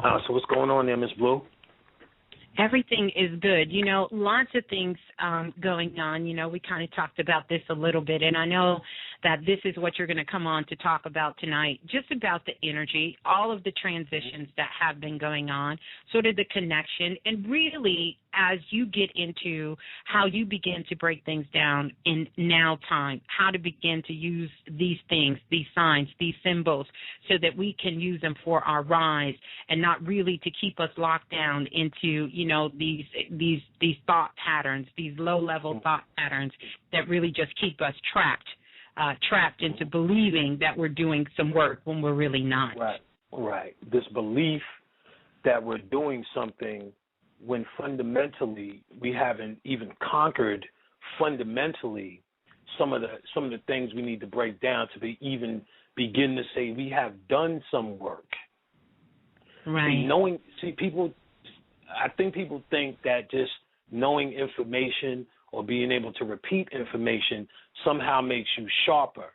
So what's going on there, Miss Blue? Everything is good. Lots of things going on. We kind of talked about this a little bit, and I know that this is what you're going to come on to talk about tonight, just about the energy, all of the transitions that have been going on, sort of the connection, and really as you get into how you begin to break things down in now time, how to begin to use these things, these signs, these symbols, so that we can use them for our rise and not really to keep us locked down into, these thought patterns, these low-level thought patterns that really just keep us trapped into believing that we're doing some work when we're really not. Right. This belief that we're doing something when fundamentally we haven't even conquered fundamentally some of the things we need to break down to even begin to say we have done some work. Right. I think people think that just knowing information or being able to repeat information somehow makes you sharper.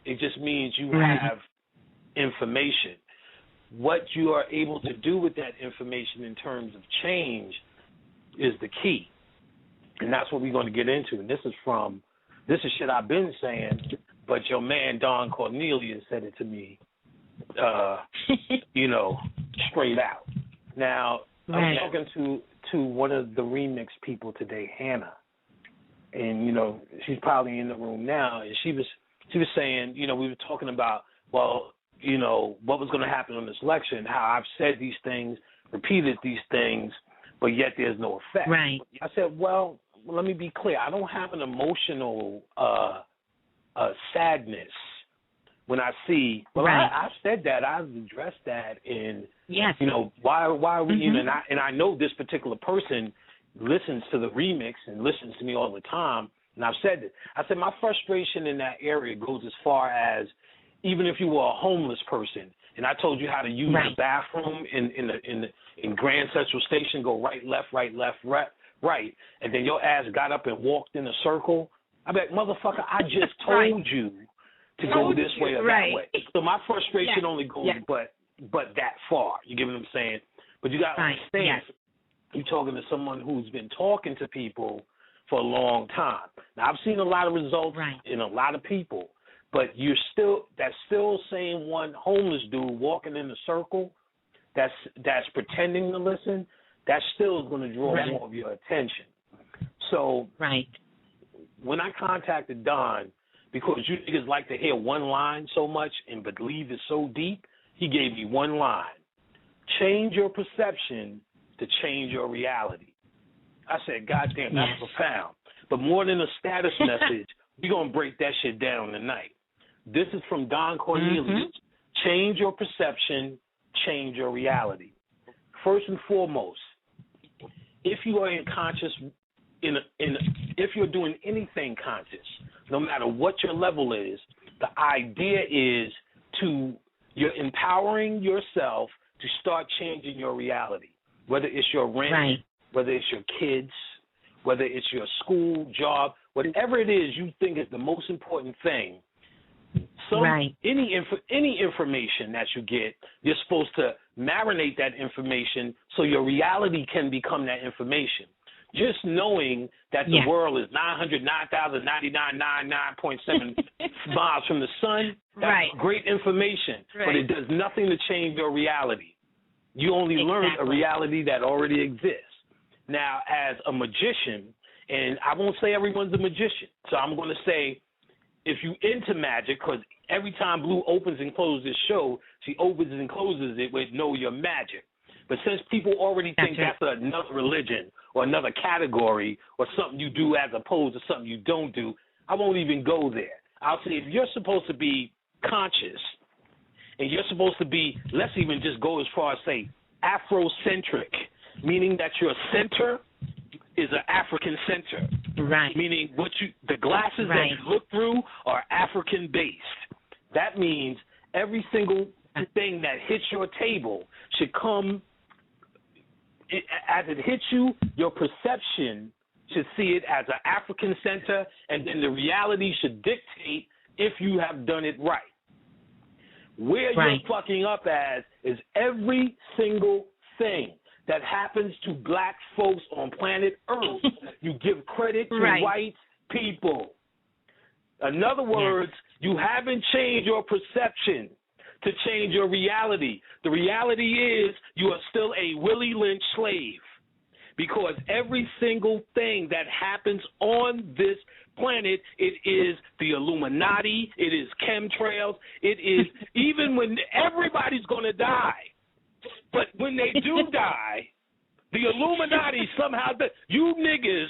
It just means you have information. What you are able to do with that information in terms of change is the key. And that's what we're going to get into. And this is shit I've been saying, but your man Don Cornelius said it to me, straight out. Now, I was talking to one of the remix people today, Hannah, and she's probably in the room now, and she was saying, we were talking about, what was going to happen on this election, how I've said these things, repeated these things, but yet there's no effect. Right. I said, well, let me be clear. I don't have an emotional sadness when I see. Well, I've said that. I've addressed that in. Yes. Why are we? And I know this particular person listens to the remix and listens to me all the time. And I've said it. I said my frustration in that area goes as far as even if you were a homeless person and I told you how to use the bathroom in Grand Central Station, go right, left, right, and then your ass got up and walked in a circle. I'd be like, motherfucker, I just told you to go this way or that way. So my frustration only goes but that far. You get what I'm saying? But you got to understand, you're talking to someone who's been talking to people for a long time. Now, I've seen a lot of results in a lot of people, but that's still same one homeless dude walking in a circle that's pretending to listen, that still is going to draw more of your attention. So when I contacted Don, because you niggas like to hear one line so much and believe it's so deep, he gave me one line. Change your perception to change your reality. I said, God damn, that's profound. But more than a status message, we're going to break that shit down tonight. This is from Don Cornelius. Change your perception, change your reality. First and foremost, if you are in conscious, if you're doing anything conscious, no matter what your level is, the idea is you're empowering yourself to start changing your reality, whether it's your rent, whether it's your kids, whether it's your school, job, whatever it is you think is the most important thing. Any information that you get, you're supposed to marinate that information so your reality can become that information. Just knowing that the world is 909,099.7 miles from the sun, that's great information, but it does nothing to change your reality. You only learn a reality that already exists. Now, as a magician, and I won't say everyone's a magician, so I'm going to say if you into magic, because every time Blue opens and closes this show, she opens and closes it with Know Your Magic. But since people already think that's another religion or another category or something you do as opposed to something you don't do, I won't even go there. I'll say if you're supposed to be conscious and you're supposed to be, let's even just go as far as say Afrocentric, meaning that your center is an African center. Meaning the glasses that you look through are African based. That means every single thing that hits your table should come, as it hits you, your perception should see it as an African center, and then the reality should dictate if you have done it right. Where you're fucking up as is every single thing that happens to black folks on planet Earth. You give credit to white people. In other words, you haven't changed your perception to change your reality. The reality is you are still a Willie Lynch slave, because every single thing that happens on this planet, it is the Illuminati, it is chemtrails, it is even when everybody's going to die. But when they do die, the Illuminati somehow, you niggas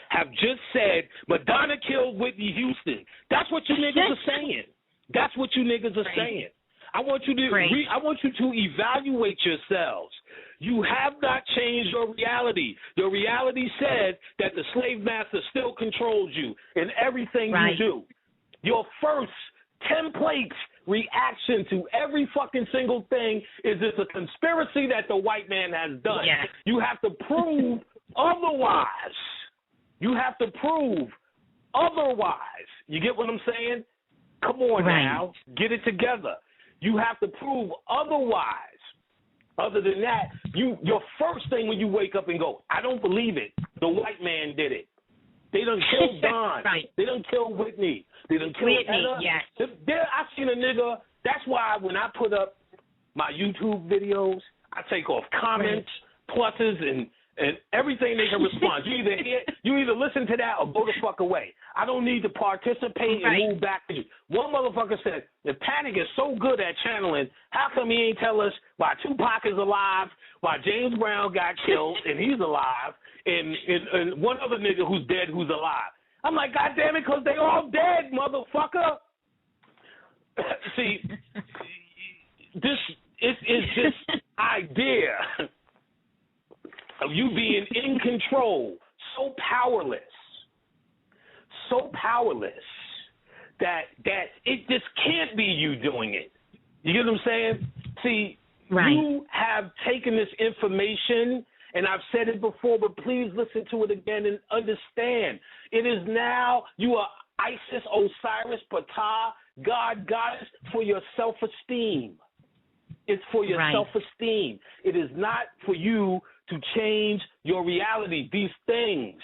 have just said Madonna killed Whitney Houston. That's what you niggas are saying. That's what you niggas are saying. I want you to evaluate yourselves. You have not changed your reality. Your reality said that the slave master still controls you in everything you do. Your first template reaction to every fucking single thing is it's a conspiracy that the white man has done. Yes. You have to prove otherwise. You have to prove otherwise. You get what I'm saying? Come on now. Get it together. You have to prove otherwise. Other than that, your first thing when you wake up and go, I don't believe it. The white man did it. They done killed Don. They done killed Whitney. They done killed Etta. Yes. I seen a nigga. That's why when I put up my YouTube videos, I take off comments, pluses, and everything they can respond. You either listen to that or go the fuck away. I don't need to participate and move back to you. One motherfucker said, if Panic is so good at channeling, how come he ain't tell us why Tupac is alive, why James Brown got killed and he's alive, and one other nigga who's dead who's alive? I'm like, God damn it, because they all dead, motherfucker. See, this is this idea of you being in control, so powerless that it just can't be you doing it. You get what I'm saying? See, you have taken this information, and I've said it before, but please listen to it again and understand. It is now, you are Isis, Osiris, Ptah, God, Goddess, for your self-esteem. It's for your self-esteem. It is not for you to change your reality. These things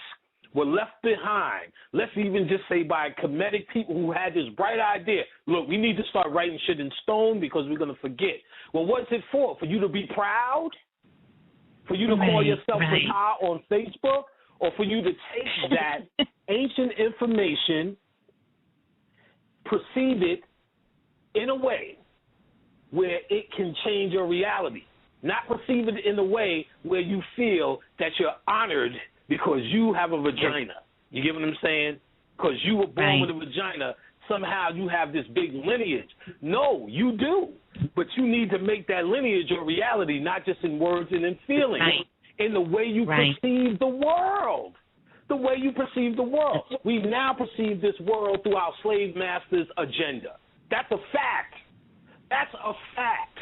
were left behind. Let's even just say by Kemetic people who had this bright idea. Look, we need to start writing shit in stone because we're going to forget. Well, what's it for? For you to be proud? For you to call yourself Ptah on Facebook? Or for you to take that ancient information, perceive it in a way where it can change your reality? Not perceive it in a way where you feel that you're honored because you have a vagina. You get what I'm saying? Because you were born with a vagina, somehow you have this big lineage. No, you do. But you need to make that lineage your reality, not just in words and in feelings, in the way you perceive the world. The way you perceive the world. We now perceive this world through our slave master's agenda. That's a fact. That's a fact.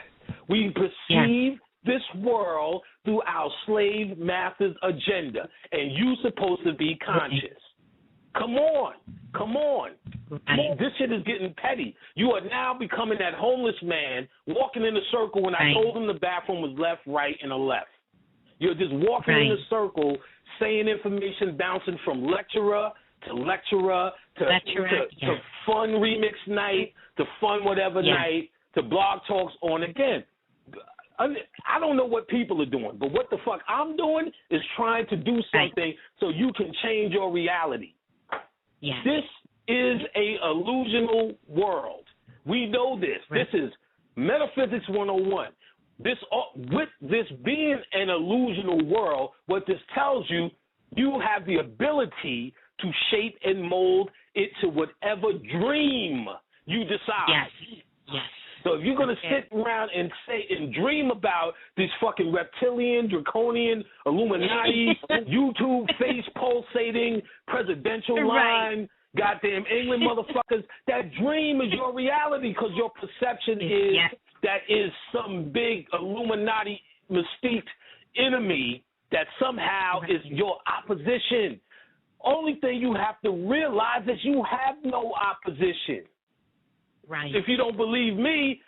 We perceive this world through our slave master's agenda, and you're supposed to be conscious. Come on. This shit is getting petty. You are now becoming that homeless man walking in a circle when I told him the bathroom was left, right, and a left. You're just walking in a circle saying information bouncing from lecturer to fun remix night to fun whatever night to blog talks on again. I don't know what people are doing, but what the fuck I'm doing is trying to do something so you can change your reality. Yeah. This is a illusional world. We know this. This is Metaphysics 101. With this being an illusional world, what this tells you, you have the ability to shape and mold it to whatever dream you decide. Yes. So if you're going to sit around and say and dream about these fucking reptilian, draconian, Illuminati, YouTube face pulsating, presidential line, goddamn England motherfuckers, that dream is your reality because your perception is that is some big Illuminati mystique enemy that somehow is your opposition. Only thing you have to realize is you have no opposition. Right. If you don't believe me,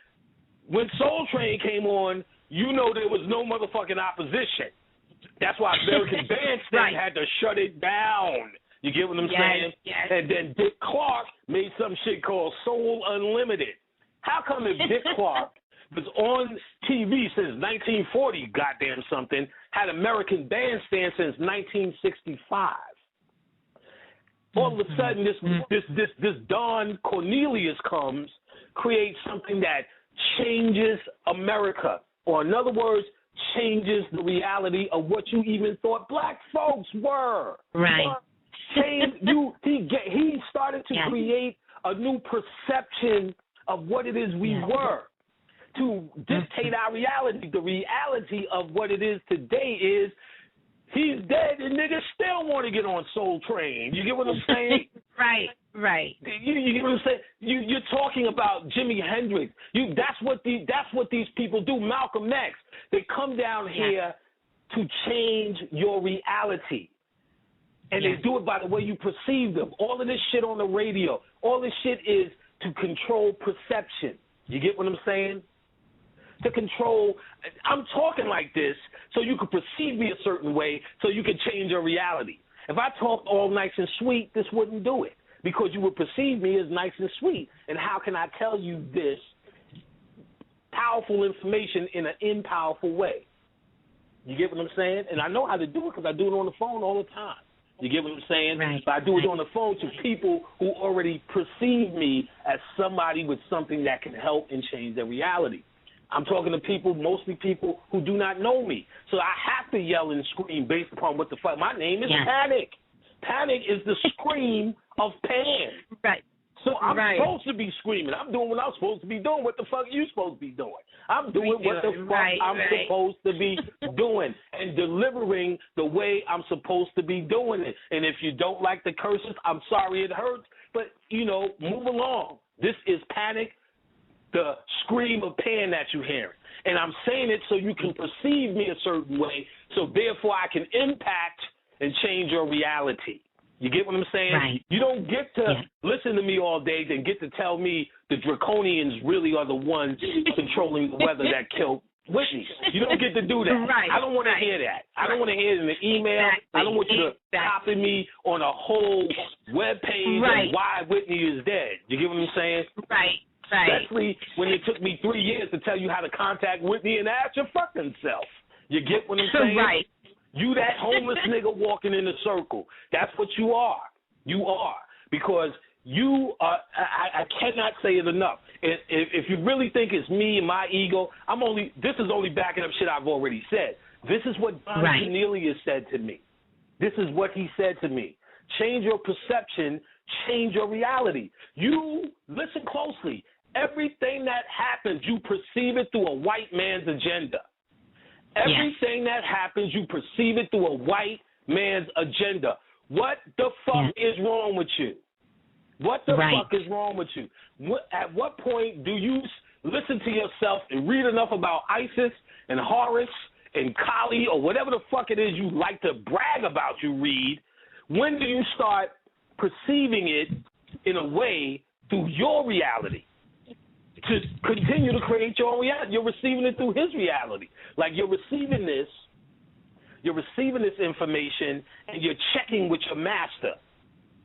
when Soul Train came on, you know there was no motherfucking opposition. That's why American Bandstand had to shut it down. You get what I'm saying? Yes. And then Dick Clark made some shit called Soul Unlimited. How come if Dick Clark was on TV since 1940, goddamn something, had American Bandstand since 1965? All of a sudden, this Don Cornelius comes, creates something that changes America, or in other words, changes the reality of what you even thought black folks were. Right. He started to create a new perception of what it is we were, to dictate our reality. The reality of what it is today is he's dead and niggas still want to get on Soul Train. You get what I'm saying? Right. You get what I'm saying? You're talking about Jimi Hendrix. That's what these people do. Malcolm X. They come down here to change your reality. And they do it by the way you perceive them. All of this shit on the radio, all this shit is to control perception. You get what I'm saying? To control, I'm talking like this so you can perceive me a certain way so you can change your reality. If I talked all nice and sweet, this wouldn't do it because you would perceive me as nice and sweet. And how can I tell you this powerful information in an impowerful way? You get what I'm saying? And I know how to do it because I do it on the phone all the time. You get what I'm saying? Right. But I do it on the phone to people who already perceive me as somebody with something that can help and change their reality. I'm talking to people, mostly people who do not know me. So I have to yell and scream based upon what the fuck. My name is Panic. Panic is the scream of Pan. Right. So I'm supposed to be screaming. I'm doing what I'm supposed to be doing. What the fuck are you supposed to be doing? I'm doing what the fuck I'm supposed to be doing and delivering the way I'm supposed to be doing it. And if you don't like the curses, I'm sorry it hurts. But, move along. This is Panic, the scream of Pan that you're hearing. And I'm saying it so you can perceive me a certain way, so therefore I can impact and change your reality. You get what I'm saying? Right. You don't get to listen to me all day, then get to tell me the Draconians really are the ones controlling the weather that killed Whitney. You don't get to do that. Right. I don't want to hear that. I don't want to hear it in the email. I don't want you to copy me on a whole web page on why Whitney is dead. You get what I'm saying? Right. Especially when it took me 3 years to tell you how to contact Whitney and ask your fucking self. You get what I'm saying? Right. You that homeless nigga walking in a circle. That's what you are. You are. Because you are, I cannot say it enough. If you really think it's me and my ego, this is only backing up shit I've already said. This is what Don Cornelius said to me. This is what he said to me. Change your perception, change your reality. You, listen closely, everything that happens, you perceive it through a white man's agenda. Everything that happens, you perceive it through a white man's agenda. What the fuck is wrong with you? What the fuck is wrong with you? At what point do you listen to yourself and read enough about ISIS and Horus and Kali or whatever the fuck it is you like to brag about you read? When do you start perceiving it in a way through your reality? To continue to create your own reality. You're receiving it through his reality. Like you're receiving this information and you're checking with your master.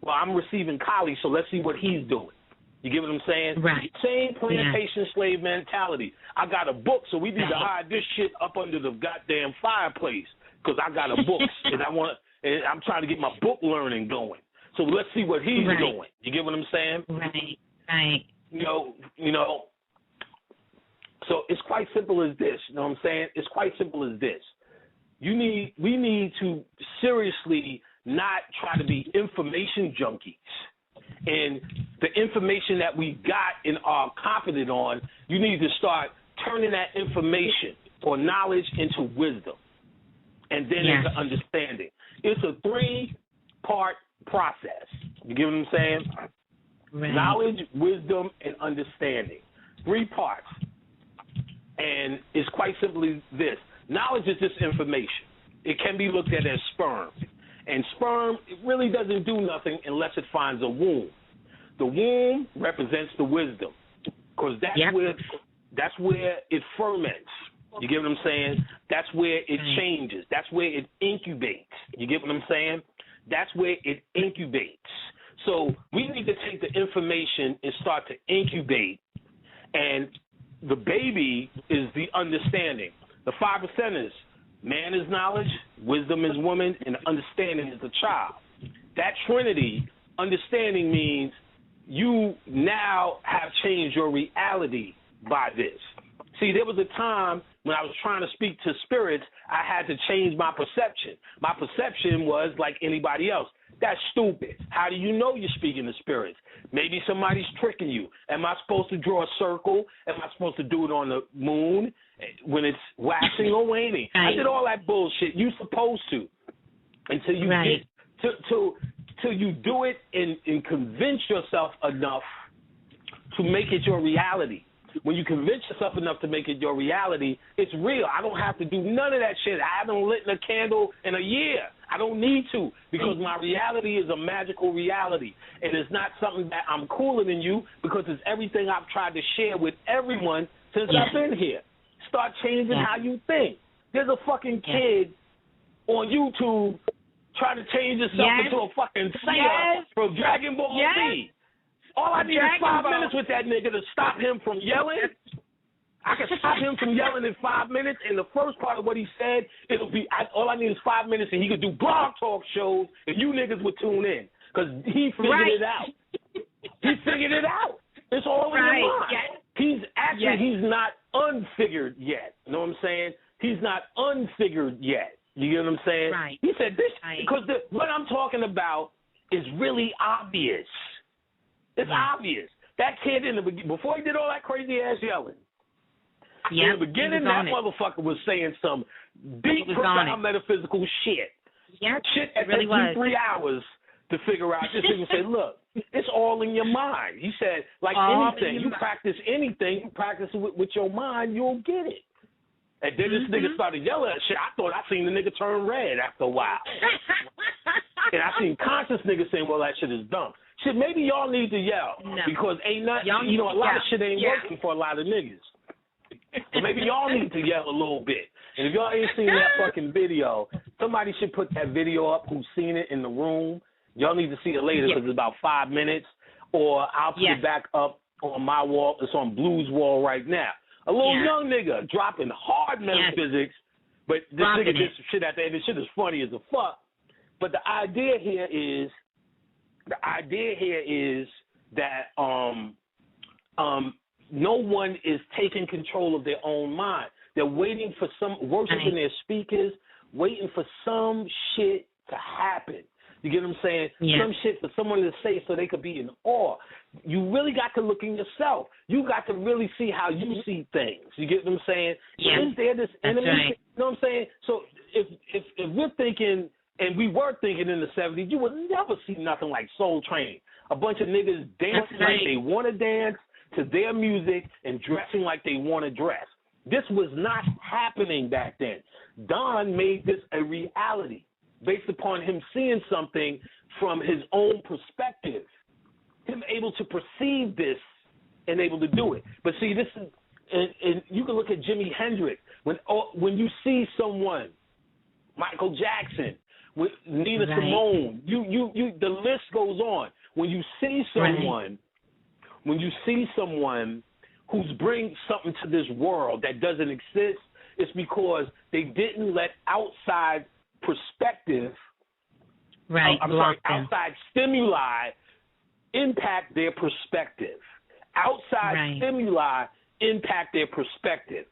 Well, I'm receiving Kali, so let's see what he's doing. You get what I'm saying? Right. Same plantation slave mentality. I got a book, so we need to hide this shit up under the goddamn fireplace because I got a book and I'm trying to get my book learning going. So let's see what he's doing. You get what I'm saying? Right. You know, so it's quite simple as this. You know what I'm saying? It's quite simple as this. We need to seriously not try to be information junkies. And the information that we got and are confident on, you need to start turning that information or knowledge into wisdom and then into understanding. It's a 3-part process. You get what I'm saying? Right. Knowledge, wisdom, and understanding. 3 parts. And it's quite simply this. Knowledge is just information. It can be looked at as sperm. And sperm, it really doesn't do nothing unless it finds a womb. The womb represents the wisdom. because that's where it ferments. You get what I'm saying? That's where it changes. That's where it incubates. You get what I'm saying? That's where it incubates. So we need to take the information and start to incubate, and the baby is the understanding. The 5% is man is knowledge, wisdom is woman, and understanding is the child. That trinity, understanding means you now have changed your reality by this. See, there was a time when I was trying to speak to spirits, I had to change my perception. My perception was like anybody else. That's stupid. How do you know you're speaking to spirits? Maybe somebody's tricking you. Am I supposed to draw a circle? Am I supposed to do it on the moon when it's waxing or waning? I did all that bullshit. You're supposed to. Until you get till you do it and convince yourself enough to make it your reality. When you convince yourself enough to make it your reality, it's real. I don't have to do none of that shit. I haven't lit a candle in a year. I don't need to, because my reality is a magical reality. And it's not something that I'm cooler than you, because it's everything I've tried to share with everyone since I've been here. Start changing how you think. There's a fucking kid on YouTube trying to change himself into a fucking sailor from Dragon Ball Z. All I need is 5 minutes with that nigga to stop him from yelling. I can stop him from yelling in 5 minutes, and the first part of what he said, all I need is 5 minutes, and he could do blog talk shows, and you niggas would tune in, because he figured it out. He figured it out. It's all in your mind. He's not unfigured yet. You know what I'm saying? He's not unfigured yet. You get what I'm saying? Right. He said this, because what I'm talking about is really obvious. It's obvious. That kid before he did all that crazy ass yelling, in the beginning, that motherfucker was saying some deep, profound metaphysical shit. Shit that took you 3 hours to figure out. This nigga said, look, it's all in your mind. He said, like anything, you practice anything, you practice it with your mind, you'll get it. And then this nigga started yelling at shit. I thought I seen the nigga turn red after a while. And I seen conscious niggas saying, well, that shit is dumb. Shit, maybe y'all need to yell, because ain't nothing, a lot of shit ain't working for a lot of niggas. So maybe y'all need to yell a little bit. And if y'all ain't seen that fucking video, somebody should put that video up who's seen it in the room. Y'all need to see it later, because it's about 5 minutes, or I'll put it back up on my wall. It's on Blue's wall right now. A little young nigga dropping hard metaphysics, but this nigga did some shit at the end. This shit is funny as a fuck. But the idea here is that no one is taking control of their own mind. They're waiting for worshiping their speakers, waiting for some shit to happen. You get what I'm saying? Some shit for someone to say so they could be in awe. You really got to look in yourself. You got to really see how you see things. You get what I'm saying? Is there this enemy? You know what I'm saying? So if we're thinking, and we were thinking in the 70s, you would never see nothing like Soul Train. A bunch of niggas dancing like they want to dance to their music and dressing like they want to dress. This was not happening back then. Don made this a reality based upon him seeing something from his own perspective, him able to perceive this and able to do it. But see, this is, and you can look at Jimi Hendrix. When you see someone, Michael Jackson, with Nina Simone, the list goes on. When you see someone who's bringing something to this world that doesn't exist, it's because they didn't let outside perspective, outside stimuli impact their perspective. Outside stimuli impact their perspective.